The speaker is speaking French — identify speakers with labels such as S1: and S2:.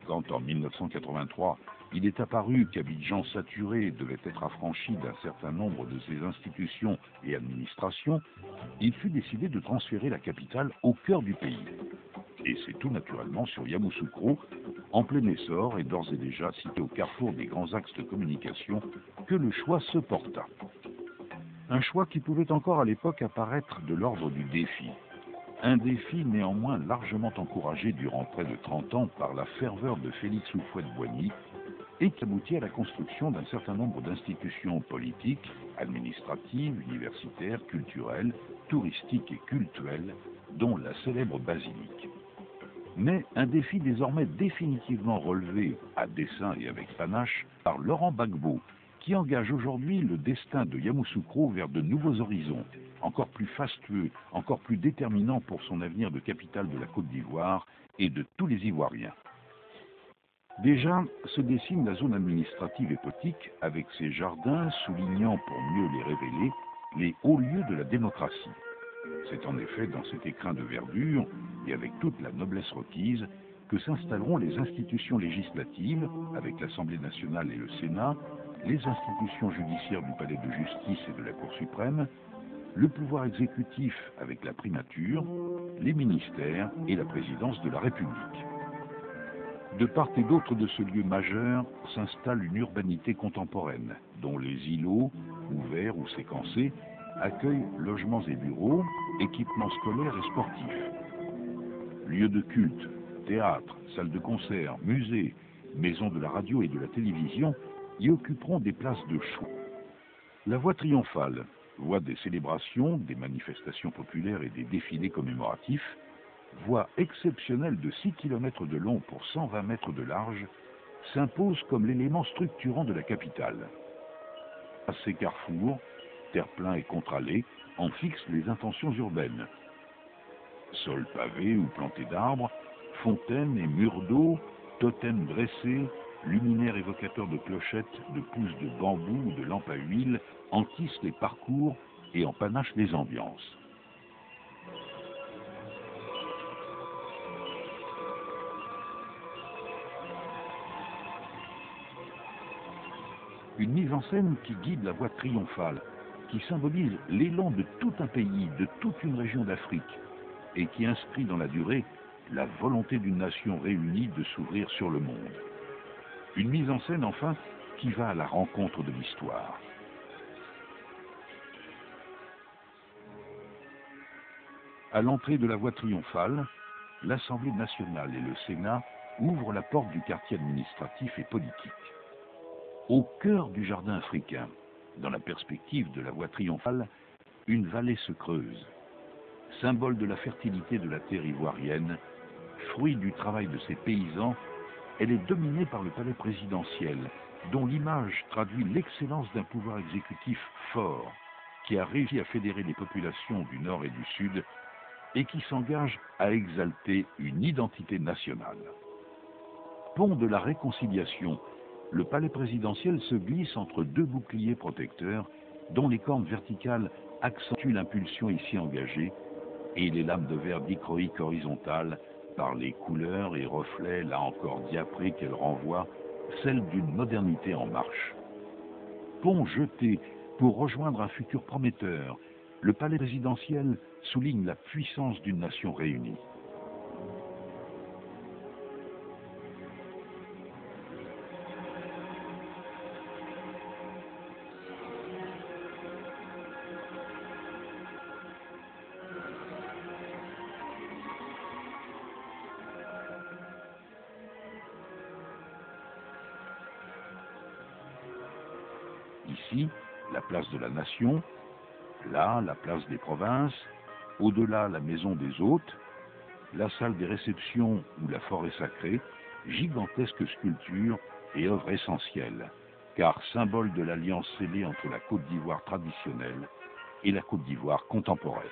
S1: Quand en 1983, il est apparu qu'Abidjan saturé devait être affranchi d'un certain nombre de ses institutions et administrations, il fut décidé de transférer la capitale au cœur du pays. Et c'est tout naturellement sur Yamoussoukro, en plein essor et d'ores et déjà situé au carrefour des grands axes de communication, que le choix se porta. Un choix qui pouvait encore à l'époque apparaître de l'ordre du défi. Un défi néanmoins largement encouragé durant près de 30 ans par la ferveur de Félix Houphouët-Boigny et qui aboutit à la construction d'un certain nombre d'institutions politiques, administratives, universitaires, culturelles, touristiques et cultuelles, dont la célèbre basilique. Mais un défi désormais définitivement relevé, à dessein et avec panache, par Laurent Gbagbo, qui engage aujourd'hui le destin de Yamoussoukro vers de nouveaux horizons, encore plus fastueux, encore plus déterminants pour son avenir de capitale de la Côte d'Ivoire et de tous les Ivoiriens. Déjà se dessine la zone administrative et politique avec ses jardins soulignant pour mieux les révéler les hauts lieux de la démocratie. C'est en effet dans cet écrin de verdure et avec toute la noblesse requise que s'installeront les institutions législatives avec l'Assemblée nationale et le Sénat, les institutions judiciaires du palais de justice et de la Cour suprême, le pouvoir exécutif avec la primature, les ministères et la présidence de la République. De part et d'autre de ce lieu majeur s'installe une urbanité contemporaine, dont les îlots, ouverts ou séquencés, accueillent logements et bureaux, équipements scolaires et sportifs. Lieux de culte, théâtre, salles de concert, musées, maisons de la radio et de la télévision y occuperont des places de choix. La voie triomphale, voie des célébrations, des manifestations populaires et des défilés commémoratifs, voie exceptionnelle de 6 km de long pour 120 mètres de large, s'impose comme l'élément structurant de la capitale. À ces carrefours, terre-plein et contre-allées, en fixent les intentions urbaines. Sols pavés ou plantés d'arbres, fontaines et murs d'eau, totems dressés, luminaires évocateurs de clochettes, de pousses de bambou ou de lampes à huile entissent les parcours et en panachent les ambiances. Une mise en scène qui guide la voie triomphale, qui symbolise l'élan de tout un pays, de toute une région d'Afrique, et qui inscrit dans la durée la volonté d'une nation réunie de s'ouvrir sur le monde. Une mise en scène, enfin, qui va à la rencontre de l'histoire. À l'entrée de la voie triomphale, l'Assemblée nationale et le Sénat ouvrent la porte du quartier administratif et politique. Au cœur du jardin africain, dans la perspective de la voie triomphale, une vallée se creuse. Symbole de la fertilité de la terre ivoirienne, fruit du travail de ses paysans, elle est dominée par le palais présidentiel, dont l'image traduit l'excellence d'un pouvoir exécutif fort, qui a réussi à fédérer les populations du Nord et du Sud, et qui s'engage à exalter une identité nationale. Pont de la réconciliation, le palais présidentiel se glisse entre deux boucliers protecteurs dont les cornes verticales accentuent l'impulsion ici engagée et les lames de verre dichroïque horizontales par les couleurs et reflets là encore diaprés qu'elles renvoient, celles d'une modernité en marche. Pont jeté pour rejoindre un futur prometteur, le palais présidentiel souligne la puissance d'une nation réunie. Ici, la place de la Nation, là, la place des provinces, au-delà, la maison des hôtes, la salle des réceptions ou la forêt sacrée, gigantesque sculpture et œuvre essentielle, car symbole de l'alliance scellée entre la Côte d'Ivoire traditionnelle et la Côte d'Ivoire contemporaine.